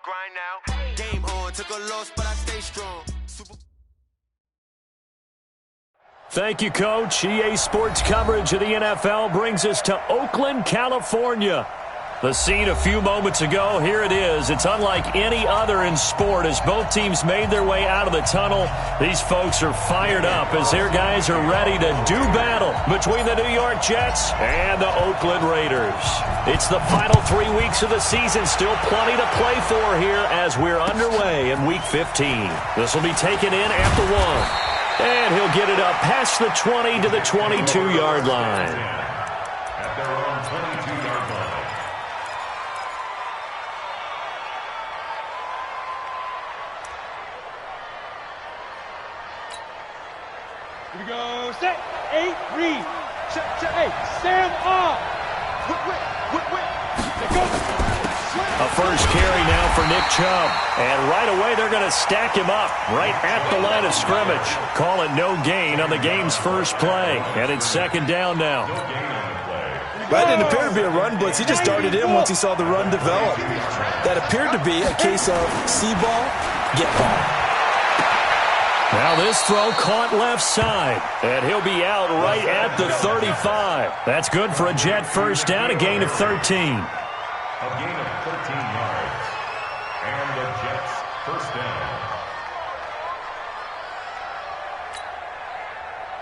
grind now. Game on, took a loss, but I stay strong. Thank you, Coach. EA Sports coverage of the NFL brings us to Oakland, California. The scene a few moments ago, here it is. It's unlike any other in sport as both teams made their way out of the tunnel. These folks are fired up as their guys are ready to do battle between the New York Jets and the Oakland Raiders. It's the final 3 weeks of the season, still plenty to play for here as we're underway in Week 15. This will be taken in at the 1. And he'll get it up past the 20 to the 22-yard line. At their own 22-yard line. Here we go. Set. 8, read. Set. 8. Sam off. Whip. Go. A first carry now for Nick Chubb. And right away they're going to stack him up right at the line of scrimmage. Call it no gain on the game's first play. And it's second down now. That didn't appear to be a run blitz. He just darted in once he saw the run develop. That appeared to be a case of see ball, get ball. Now this throw caught left side. And he'll be out right at the 35. That's good for a Jet first down, a gain of 13. A gain of 13 yards. And the Jets first down.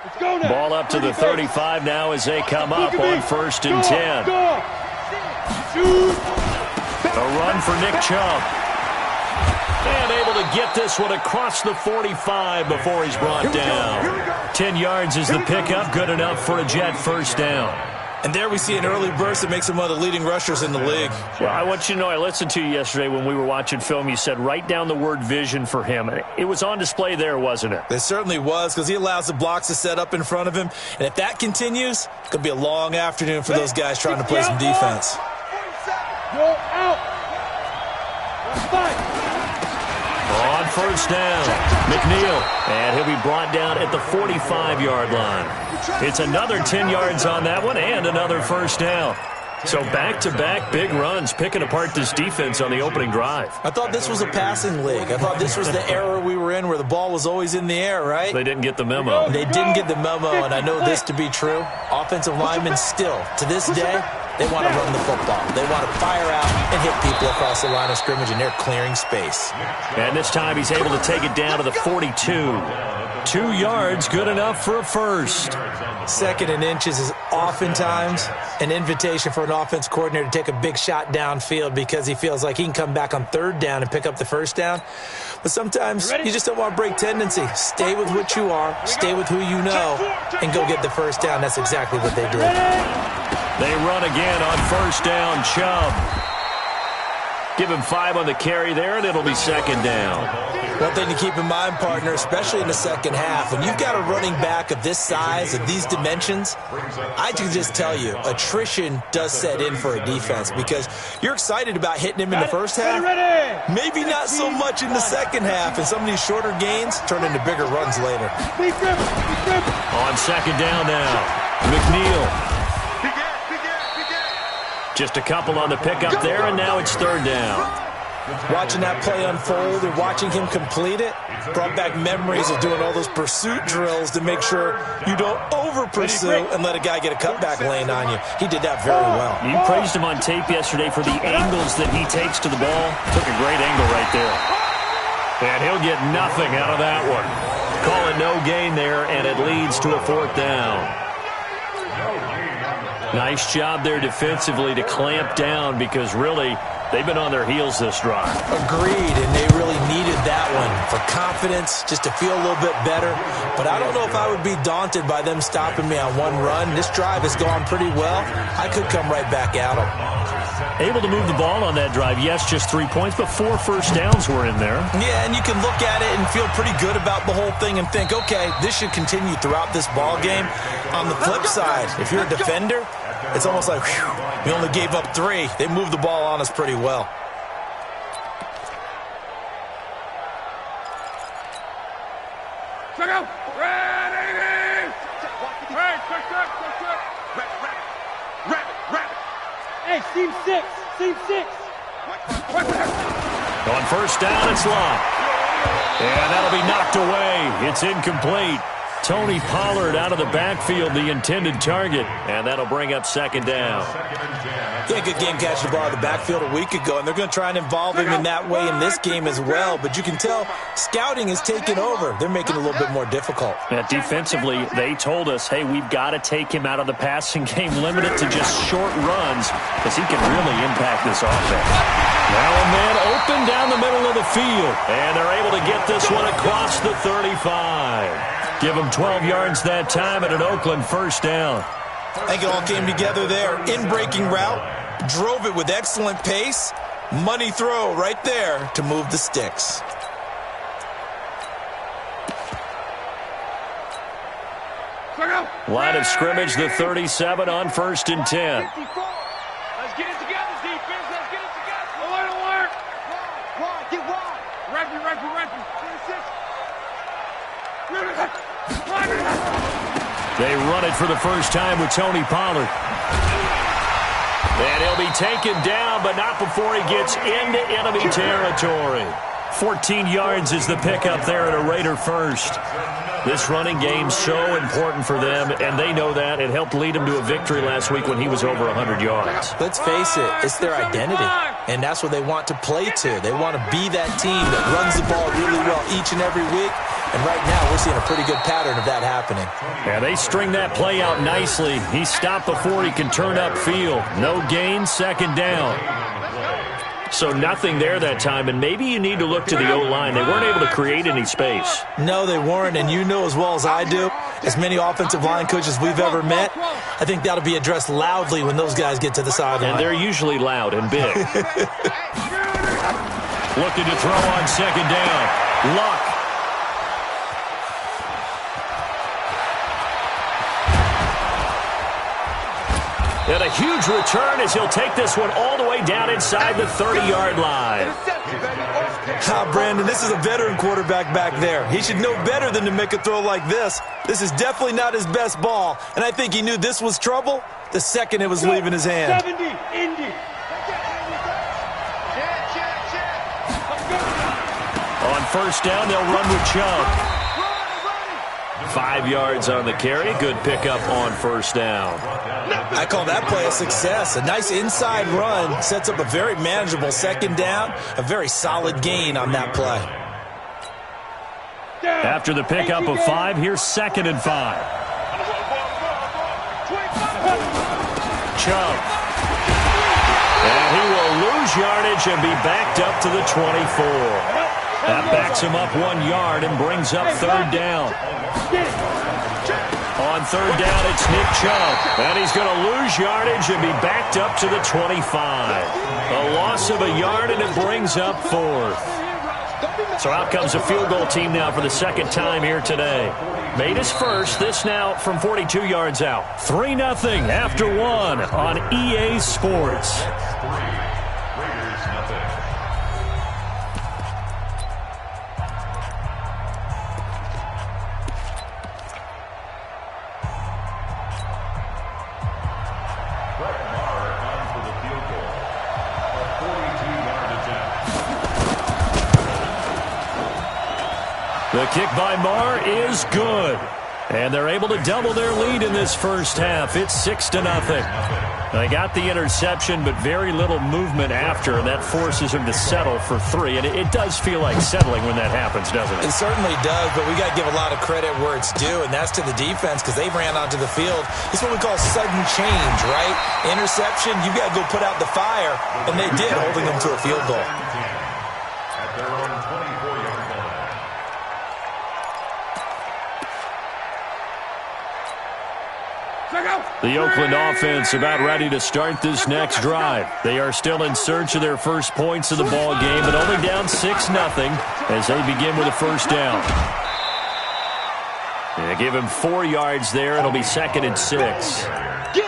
Let's go now. Ball up to the 35 now as they come up on first and 10. A run for Nick Chubb. And able to get this one across the 45 before he's brought down. 10 yards is the pickup, good enough for a Jet first down. And there we see an early burst that makes him one of the leading rushers in the league. Well, I want you to know, I listened to you yesterday when we were watching film. You said write down the word vision for him. It was on display there, wasn't it? It certainly was, because he allows the blocks to set up in front of him. And if that continues, it's going to be a long afternoon for those guys trying to play some defense. Go out. On first down, McNeil. And he'll be brought down at the 45-yard line. It's another 10 yards on that one and another first down. So back-to-back big runs, picking apart this defense on the opening drive. I thought this was a passing league. I thought this was the era we were in where the ball was always in the air, right? They didn't get the memo. They didn't get the memo, and I know this to be true. Offensive linemen still, to this day, they want to run the football. They want to fire out and hit people across the line of scrimmage, and they're clearing space. And this time he's able to take it down to the 42. 2 yards, good enough for a first. Second and inches is oftentimes an invitation for an offense coordinator to take a big shot downfield because he feels like he can come back on third down and pick up the first down. But sometimes you just don't want to break tendency. Stay with what you are, stay with who you know, and go get the first down. That's exactly what they did. They run again on first down, Chubb. Give him 5 on the carry there, and it'll be second down. One thing to keep in mind, partner, especially in the second half, when you've got a running back of this size, of these dimensions, I can just tell you, attrition does set in for a defense because you're excited about hitting him in the first half. Maybe not so much in the second half, and some of these shorter gains turn into bigger runs later. On second down now, McNeil. Just a couple on the pickup there, and now it's third down. Watching that play unfold and watching him complete it brought back memories of doing all those pursuit drills to make sure you don't over-pursue and let a guy get a cutback lane on you. He did that very well. You praised him on tape yesterday for the angles that he takes to the ball. Took a great angle right there. And he'll get nothing out of that one. Call it no gain there, and it leads to a fourth down. Nice job there defensively to clamp down because really they've been on their heels this drive. Agreed, and they really needed that one for confidence, just to feel a little bit better. But I don't know if I would be daunted by them stopping me on one run. This drive has gone pretty well. I could come right back at them. Able to move the ball on that drive. Yes, just 3 points, but 4 first downs were in there. Yeah, and you can look at it and feel pretty good about the whole thing and think, okay, this should continue throughout this ball game. On the flip side, if you're a defender, it's almost like, whew, we only gave up 3. They moved the ball on us pretty well. Check out. Ready. Hey, team 6. Team 6. On first down, it's Locke. And that'll be knocked away. It's incomplete. Tony Pollard out of the backfield, the intended target. And that'll bring up second down. He had a good game catching the ball in the backfield a week ago, and they're going to try and involve him in that way in this game as well. But you can tell scouting is taking over. They're making it a little bit more difficult. Defensively, they told us, hey, we've got to take him out of the passing game, limit it to just short runs, because he can really impact this offense. Now a man open down the middle of the field, and they're able to get this one across the 35. Give him 12 yards that time at an Oakland first down. I think it all came together there. In-breaking route, drove it with excellent pace. Money throw right there to move the sticks. Line of scrimmage, the 37 on 1st and 10. Let's get it together, defense. Let's get it together. Alert. Wide. Get wide. Referee. 26. They run it for the first time with Tony Pollard. And he'll be taken down, but not before he gets into enemy territory. 14 yards is the pickup there at a Raider first. This running game's so important for them, and they know that. It helped lead them to a victory last week when he was over 100 yards. Let's face it, it's their identity, and that's what they want to play to. They want to be that team that runs the ball really well each and every week, and right now we're seeing a pretty good pattern of that happening. Yeah, they string that play out nicely. He stopped before he can turn upfield. No gain, second down. So nothing there that time, and maybe you need to look to the O-line. They weren't able to create any space. No, they weren't, and you know as well as I do, as many offensive line coaches we've ever met, I think that'll be addressed loudly when those guys get to the sideline. And they're usually loud and big. Looking to throw on second down. Luck. And a huge return as he'll take this one all the way down inside the 30-yard line. Brandon, this is a veteran quarterback back there. He should know better than to make a throw like this. This is definitely not his best ball, and I think he knew this was trouble the second it was leaving his hand. 70, Indy. On first down, they'll run with Chubb. 5 yards on the carry. Good pickup on first down. I call that play a success. A nice inside run sets up a very manageable second down. A very solid gain on that play. After the pickup of 5, here's 2nd and 5. Chubb. And he will lose yardage and be backed up to the 24. That backs him up 1 yard and brings up third down. On third down, it's Nick Chubb. And he's going to lose yardage and be backed up to the 25. A loss of a yard, and it brings up 4th. So out comes a field goal team now for the second time here today. Made his first, this now from 42 yards out. 3-0 after 1 on EA Sports. The kick by Marr is good. And they're able to double their lead in this first half. It's 6-0. They got the interception, but very little movement after, and that forces him to settle for 3. And it does feel like settling when that happens, doesn't it? It certainly does, but we got to give a lot of credit where it's due, and that's to the defense because they ran onto the field. It's what we call sudden change, right? Interception, you got to go put out the fire, and they did, holding them to a field goal. At their own 24-yard line. The Oakland offense about ready to start this next drive. They are still in search of their first points of the ball game, but only down 6-0 as they begin with a first down. They give him 4 yards there. It'll be 2nd and 6.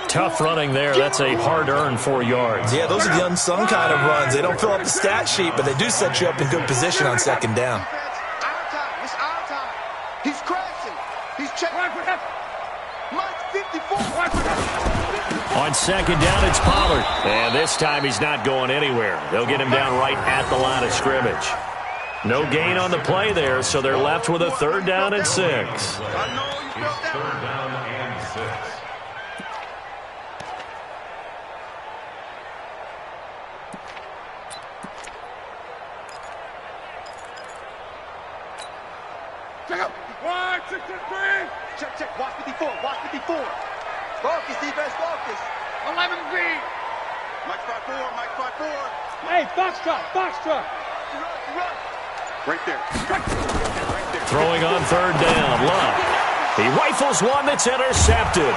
Tough running there. That's a hard-earned 4 yards. Yeah, those are the unsung kind of runs. They don't fill up the stat sheet, but they do set you up in good position on second down. It's our time. He's crashing. He's checking. Mike 54. On second down, it's Pollard. And this time he's not going anywhere. They'll get him down right at the line of scrimmage. No gain on the play there, so they're left with a 3rd down and 6. It's 3rd down and 6. Check up. 1, 6, 3. Check. Watch 54. Watch 54. Focus, defense, focus. 11 B. Mike front 4. Hey, Foxtrot. Run. Right there. Throwing on 3rd down. Luck. He rifles one that's intercepted.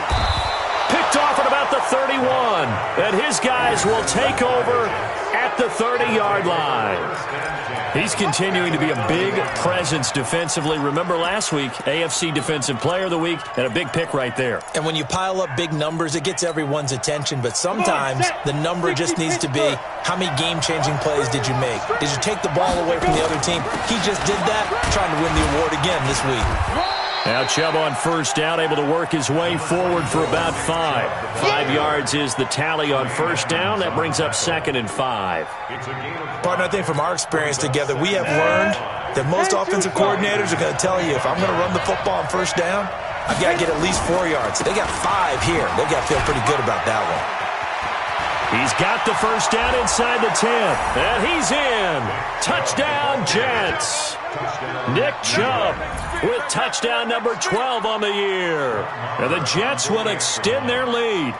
Picked off at about the 31. And his guys will take over at the 30-yard line. He's continuing to be a big presence defensively. Remember last week, AFC Defensive Player of the Week, and a big pick right there. And when you pile up big numbers, it gets everyone's attention. But sometimes the number just needs to be, how many game-changing plays did you make? Did you take the ball away from the other team? He just did that, trying to win the award again this week. Now Chubb on 1st down, able to work his way forward for about 5. 5 yards is the tally on 1st down. That brings up 2nd and 5. Partner, I think from our experience together, we have learned that most offensive coordinators are going to tell you, if I'm going to run the football on 1st down, I've got to get at least 4 yards. They got 5 here. They've got to feel pretty good about that one. He's got the 1st down inside the 10. And he's in. Touchdown, Jets. Nick Chubb with touchdown number 12 on the year. And the Jets will extend their lead.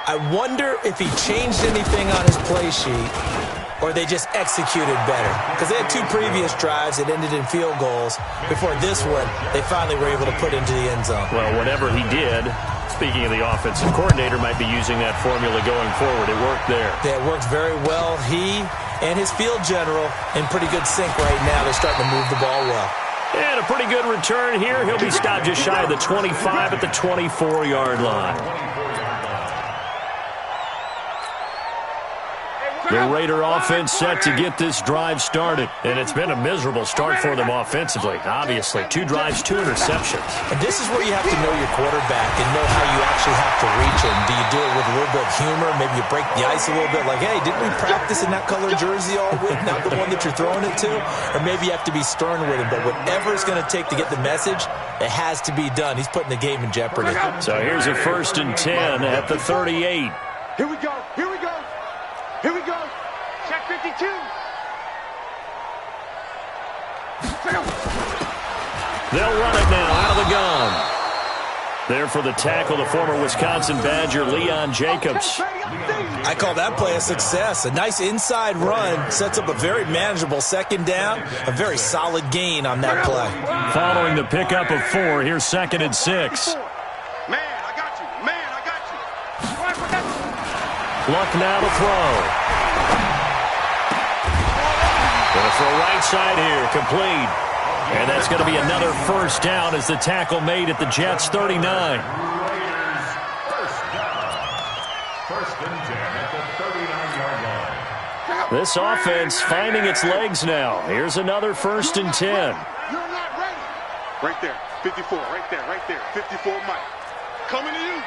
I wonder if he changed anything on his play sheet or they just executed better. Because they had 2 previous drives that ended in field goals. Before this one, they finally were able to put into the end zone. Well, whatever he did, speaking of the offensive coordinator, might be using that formula going forward. It worked there. Yeah, it worked very well. He and his field general in pretty good sync right now. They're starting to move the ball well. And a pretty good return here. He'll be stopped just shy of the 25 at the 24-yard line. The Raider offense set to get this drive started. And it's been a miserable start for them offensively. Obviously, 2 drives, 2 interceptions. And this is where you have to know your quarterback and know how you actually have to reach him. Do you do it with a little bit of humor? Maybe you break the ice a little bit. Like, hey, didn't we practice in that color jersey all week? Not the one that you're throwing it to? Or maybe you have to be stern with him. But whatever it's going to take to get the message, it has to be done. He's putting the game in jeopardy. So here's a 1st and 10 at the 38. Here we go. Check 52. They'll run it now out of the gun. There for the tackle, the former Wisconsin Badger, Leon Jacobs. I call that play a success. A nice inside run sets up a very manageable 2nd down. A very solid gain on that play. Following the pickup of 4, here's 2nd and 6. Man, I got you. Luck now to throw. Going to throw right side here, complete. And that's going to be another 1st down as the tackle made at the Jets' 39. This offense finding its legs now. Here's another 1st and 10. You're not ready. Right there. 54. Right there. 54, Mike. Coming to you.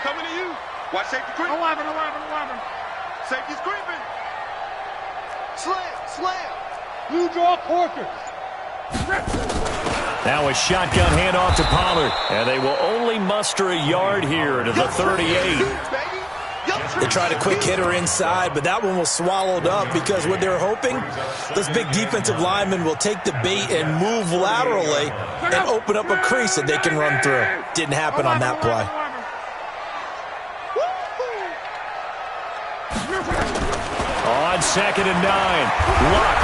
Watch safety creep. 11. Safety's creeping. Slam. Blue draw quarters. Now a shotgun handoff to Pollard. And they will only muster a yard here to the 38. They tried a quick hitter inside, but that one was swallowed up because what they're hoping, this big defensive lineman will take the bait and move laterally and open up a crease that they can run through. Didn't happen on that play. On 2nd and 9, Luck.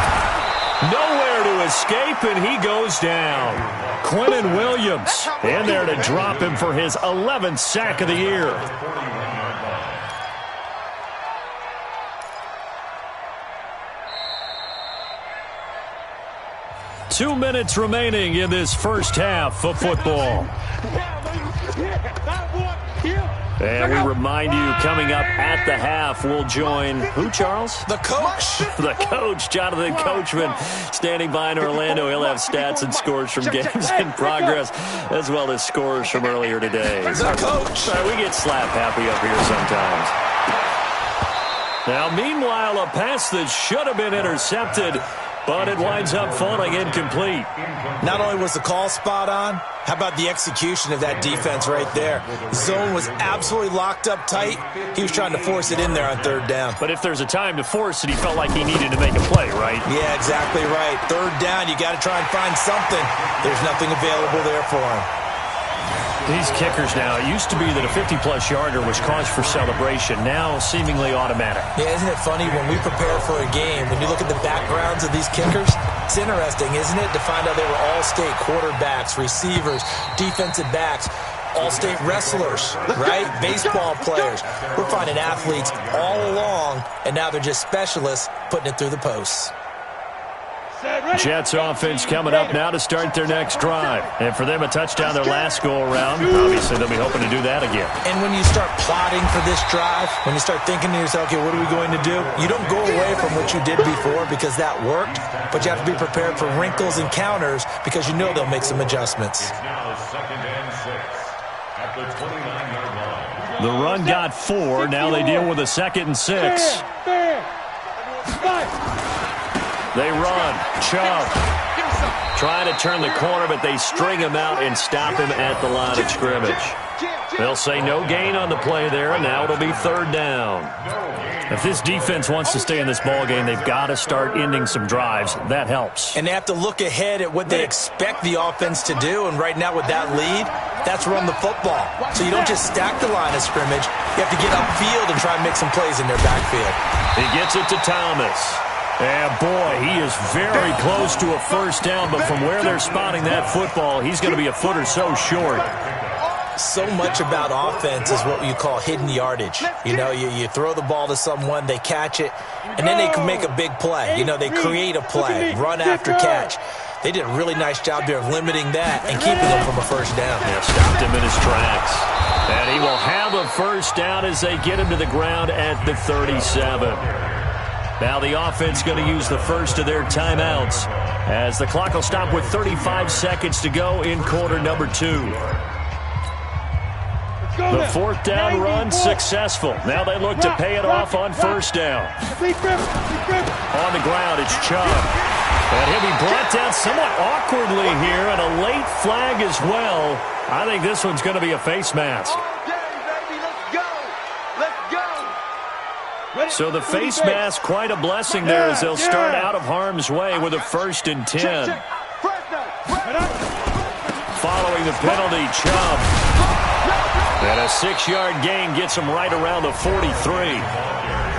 Nowhere to escape, and he goes down. Quinnen Williams in there to drop him for his 11th sack of the year. Two minutes remaining in this first half of football. And we remind you, coming up at the half, we'll join who, Charles? The coach. The coach, Jonathan Coachman, standing by in Orlando. He'll have stats and scores from games in progress, as well as scores from earlier today. The coach. We get slap happy up here sometimes. Now, meanwhile, a pass that should have been intercepted, but it winds up falling incomplete. Not only was the call spot on, how about the execution of that defense right there? Zone was absolutely locked up tight. He was trying to force it in there on third down. But if there's a time to force it, he felt like he needed to make a play, right? Yeah, exactly right. Third down, you got to try and find something. There's nothing available there for him. These kickers now, it used to be that a 50-plus yarder was cause for celebration. Now, seemingly automatic. Yeah, isn't it funny when we prepare for a game, when you look at the backgrounds of these kickers, it's interesting, isn't it, to find out they were all-state quarterbacks, receivers, defensive backs, all-state wrestlers, right? Baseball players. We're finding athletes all along, and now they're just specialists putting it through the posts. Jets offense coming up now to start their next drive. And for them, a touchdown their last go-around. Obviously, they'll be hoping to do that again. And when you start plotting for this drive, when you start thinking to yourself, okay, what are we going to do? You don't go away from what you did before because that worked, but you have to be prepared for wrinkles and counters because you know they'll make some adjustments. It's now 2nd and 6 at the 29-yard line. The run got 4. Now they deal with a 2nd and 6. They run. Chubb trying to turn the corner, but they string him out and stop him at the line of scrimmage. They'll say no gain on the play there, and now it'll be 3rd down. If this defense wants to stay in this ballgame, they've got to start ending some drives. That helps. And they have to look ahead at what they expect the offense to do, and right now with that lead, that's run the football. So you don't just stack the line of scrimmage. You have to get upfield and try and make some plays in their backfield. He gets it to Thomas. And, boy, he is very close to a 1st down, but from where they're spotting that football, he's going to be a foot or so short. So much about offense is what you call hidden yardage. You know, you throw the ball to someone, they catch it, and then they can make a big play. You know, they create a play, run after catch. They did a really nice job there of limiting that and keeping them from a 1st down. Yeah, stopped him in his tracks. And he will have a 1st down as they get him to the ground at the 37. Now the offense going to use the first of their timeouts as the clock will stop with 35 seconds to go in quarter number 2. The 4th down run successful. Now they look to pay it off on 1st down. On the ground, it's Chubb. And he'll be brought down somewhat awkwardly here, and a late flag as well. I think this one's going to be a face mask. So the face mask, quite a blessing there as they'll start out of harm's way with a 1st and 10. Following the penalty, Chubb. And a 6-yard gain gets him right around the 43.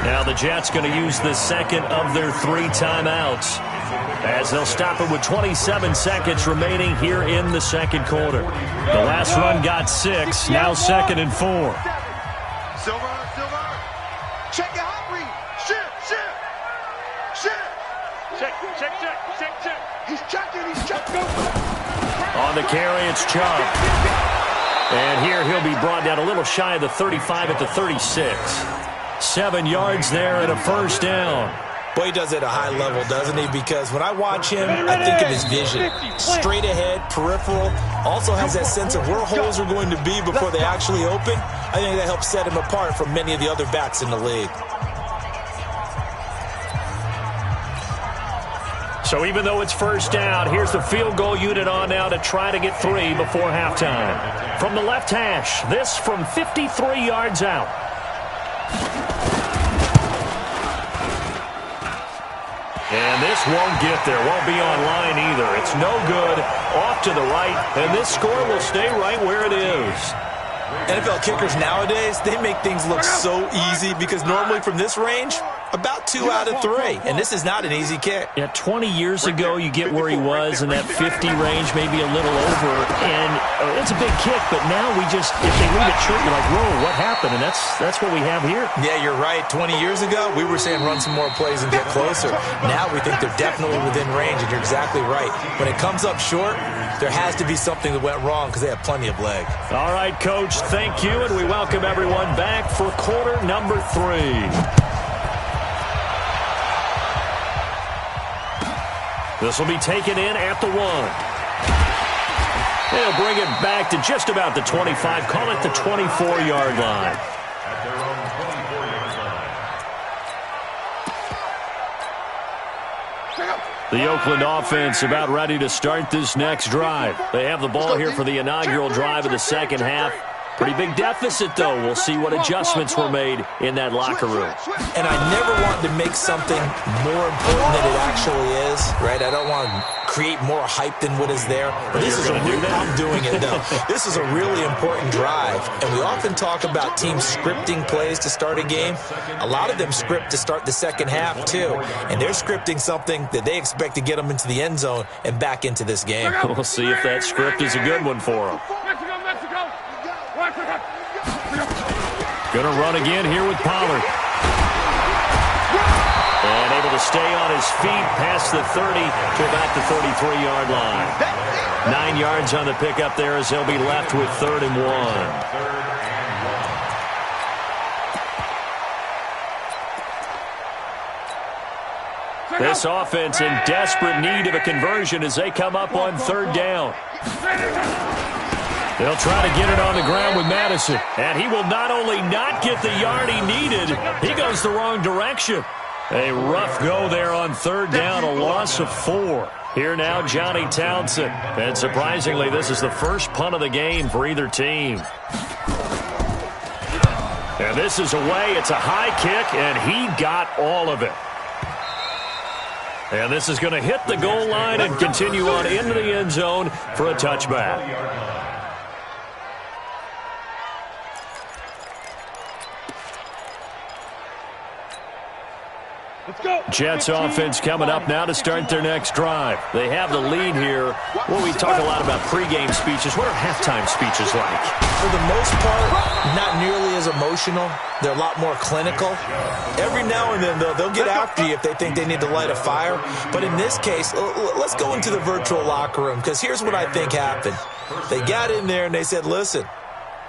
Now the Jets going to use the 2nd of their 3 timeouts as they'll stop it with 27 seconds remaining here in the 2nd quarter. The last run got 6, now 2nd and 4. Silver. Check your hot read. Shift. Check. He's checking. On the carry, it's Chubb. And here he'll be brought down a little shy of the 35 at the 36. 7 yards there and a 1st down. Boy, he does it at a high level, doesn't he? Because when I watch him, I think of his vision. Straight ahead, peripheral. Also has that sense of where holes are going to be before they actually open. I think that helps set him apart from many of the other backs in the league. So even though it's 1st down, here's the field goal unit on now to try to get 3 before halftime. From the left hash, this from 53 yards out. And this won't get there, won't be online either. It's no good, off to the right, and this score will stay right where it is. NFL kickers nowadays, they make things look so easy because normally from this range, About 2 out of 3, and this is not an easy kick. Yeah, 20 years ago, you get where he was in that 50 range, maybe a little over, and it's a big kick, but now if they leave it short, you're like, whoa, what happened? And that's what we have here. Yeah, you're right. 20 years ago, we were saying run some more plays and get closer. Now we think they're definitely within range, and you're exactly right. When it comes up short, there has to be something that went wrong because they have plenty of leg. All right, Coach, thank you, and we welcome everyone back for quarter number 3. This will be taken in at the 1. They'll bring it back to just about the 25. Call it the 24-yard line. At their own 24-yard line. The Oakland offense about ready to start this next drive. They have the ball here for the inaugural drive of the second half. Pretty big deficit, though. We'll see what adjustments were made in that locker room. And I never want to make something more important than it actually is, right? I don't want to create more hype than what is there. But this is I'm doing it, though. This is a really important drive. And we often talk about teams scripting plays to start a game. A lot of them script to start the second half, too. And they're scripting something that they expect to get them into the end zone and back into this game. We'll see if that script is a good one for them. Gonna run again here with Pollard. And able to stay on his feet past the 30 to about the 33-yard line. 9 yards on the pickup there as he'll be left with 3rd and 1. This offense in desperate need of a conversion as they come up on 3rd down. They'll try to get it on the ground with Madison. And he will not only not get the yard he needed, he goes the wrong direction. A rough go there on 3rd down, a loss of 4. Here now, Johnny Townsend. And surprisingly, this is the first punt of the game for either team. And this is away. It's a high kick, and he got all of it. And this is going to hit the goal line and continue on into the end zone for a touchback. Jets offense coming up now to start their next drive. They have the lead here. Well, we talk a lot about pregame speeches. What are halftime speeches like? For the most part, not nearly as emotional. They're a lot more clinical. Every now and then, they'll get after you if they think they need to light a fire. But in this case, let's go into the virtual locker room, because here's what I think happened. They got in there and they said, listen,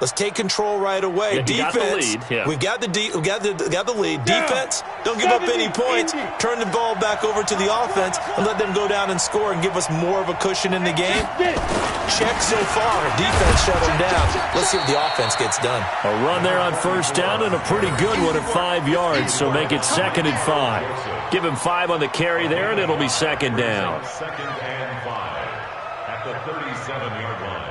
let's take control right away. Yeah, defense, we got the lead. Defense, don't give up any points. Turn the ball back over to the offense and let them go down and score and give us more of a cushion in the game. Check so far. Defense shut them down. Let's see if the offense gets done. A run there on 1st down and a pretty good one at 5 yards, so make it 2nd and 5. Give him 5 on the carry there, and it'll be 2nd down. 2nd and 5 at the 37-yard line.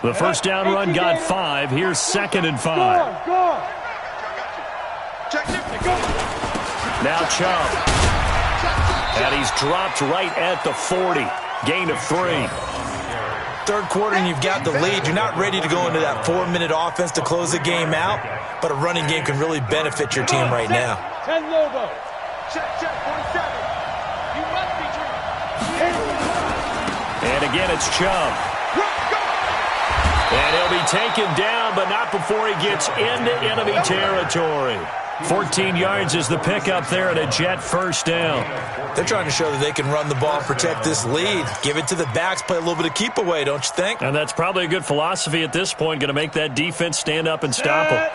The 1st down run got 5. Here's 2nd and 5. Now Chubb. And he's dropped right at the 40. Gain of 3. 3rd quarter and you've got the lead. You're not ready to go into that 4-minute offense to close the game out, but a running game can really benefit your team right now. 10 Lobo. Check, 47. You must be dreaming. And again, it's Chubb. And he'll be taken down, but not before he gets into enemy territory. 14 yards is the pickup there at a Jet 1st down. They're trying to show that they can run the ball and protect this lead. Give it to the backs, play a little bit of keep away, don't you think? And that's probably a good philosophy at this point, going to make that defense stand up and stop them.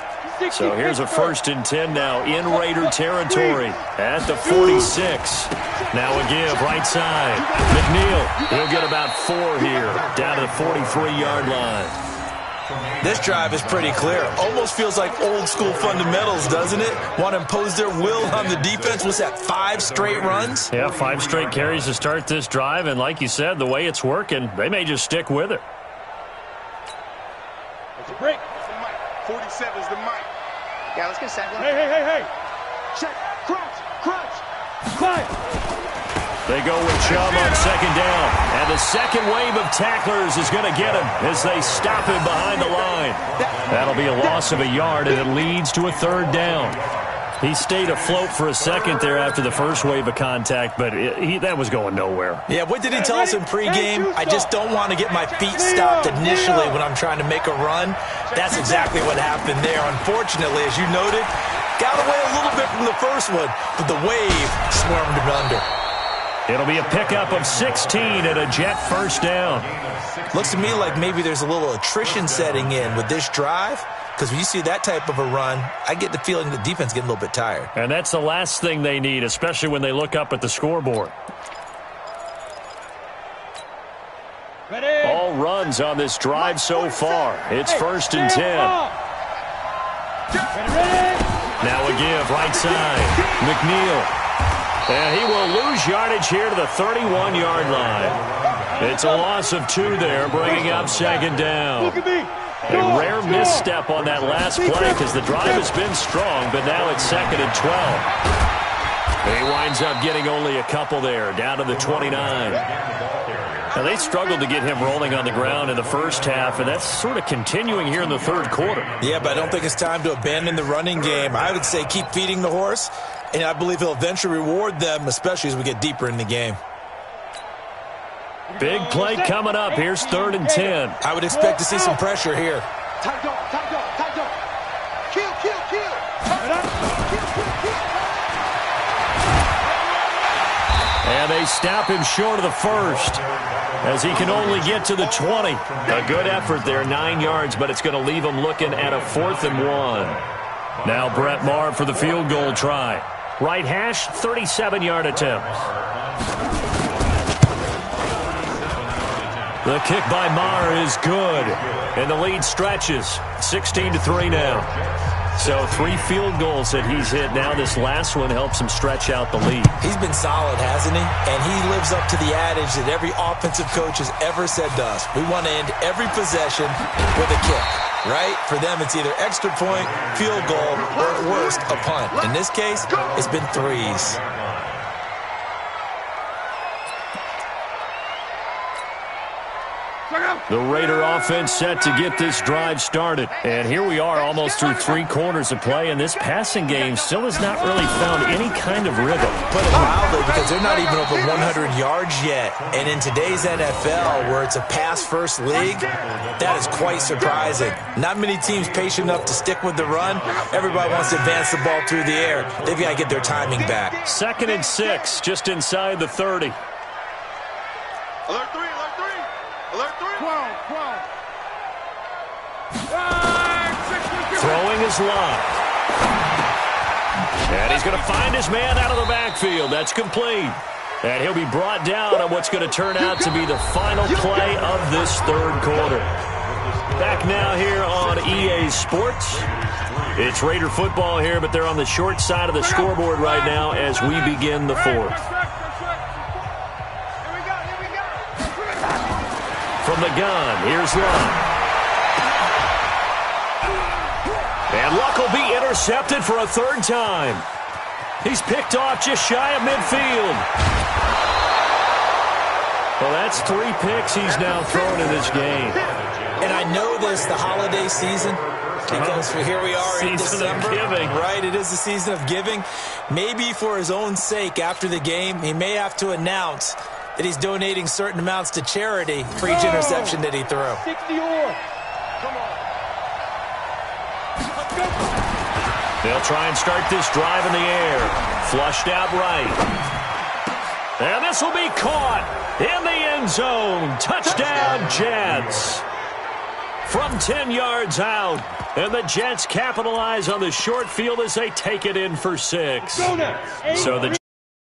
So here's a 1st and 10 now in Raider territory at the 46. Now a give right side. McNeil, he'll get about 4 here down to the 43-yard line. This drive is pretty clear. Almost feels like old school fundamentals, doesn't it? Want to impose their will on the defense. What's that, 5 straight runs? Yeah, 5 straight carries to start this drive. And like you said, the way it's working, they may just stick with it. It's a break. 47 is the mic. Yeah, let's get second. Hey. Check. Crunch. Five. They go with Chubb on 2nd down. And the second wave of tacklers is going to get him as they stop him behind the line. That'll be a loss of a yard, and it leads to a third down. He stayed afloat for a second there after the first wave of contact, but that was going nowhere. Yeah, what did he tell us in pregame? I just don't want to get my feet stopped initially when I'm trying to make a run. That's exactly what happened there. Unfortunately, as you noted, got away a little bit from the first one, but the wave swarmed him under. It'll be a pickup of 16 and a Jet first down. Looks to me like maybe there's a little attrition setting in with this drive. Because when you see that type of a run, I get the feeling the defense getting a little bit tired. And that's the last thing they need, especially when they look up at the scoreboard. Ready. All runs on this drive so far. It's 1st and 10. Now a give, right side. McNeil. And he will lose yardage here to the 31-yard line. It's a loss of 2 there, bringing up 2nd down. Look at me. A rare misstep on that last play because the drive has been strong, but now it's 2nd and 12. He winds up getting only a couple there, down to the 29. Now, they struggled to get him rolling on the ground in the first half, and that's sort of continuing here in the third quarter. Yeah, but I don't think it's time to abandon the running game. I would say keep feeding the horse, and I believe he'll eventually reward them, especially as we get deeper in the game. Big play coming up. Here's 3rd and 10. I would expect to see some pressure here. Tight dog, tight dog, tight dog. Kill, kill, kill. And they stop him short of the first as he can only get to the 20. A good effort there, 9 yards, but it's going to leave him looking at a 4th and 1. Now Brett Maher for the field goal try. Right hash, 37-yard attempt. The kick by Maher is good, and the lead stretches. 16-3 now. So 3 field goals that he's hit now. This last one helps him stretch out the lead. He's been solid, hasn't he? And he lives up to the adage that every offensive coach has ever said to us. We want to end every possession with a kick, right? For them, it's either extra point, field goal, or at worst, a punt. In this case, it's been 3s. The Raider offense set to get this drive started. And here we are almost through 3 quarters of play, and this passing game still has not really found any kind of rhythm. Put it mildly, because they're not even over 100 yards yet. And in today's NFL, where it's a pass-first league, that is quite surprising. Not many teams patient enough to stick with the run. Everybody wants to advance the ball through the air. They've got to get their timing back. 2nd and 6, just inside the 30. Alert 3, alert 3. Alert 3. 12. Throwing his line. And he's going to find his man out of the backfield. That's complete. And he'll be brought down on what's going to turn out to be the final play of this third quarter. Back now here on EA Sports. It's Raider football here, but they're on the short side of the scoreboard right now as we begin the fourth. From the gun, here's Luck. And Luck will be intercepted for a 3rd time. He's picked off just shy of midfield. Well, that's 3 picks he's now thrown in this game. And I know this, the holiday season, because here we are in December, right? It is the season of giving. Maybe for his own sake, after the game, he may have to announce that he's donating certain amounts to charity for each interception that he threw. 60 or. Come on. They'll try and start this drive in the air. Flushed out right. And this will be caught in the end zone. Touchdown, Jets. From 10 yards out. And the Jets capitalize on the short field as they take it in for 6. So the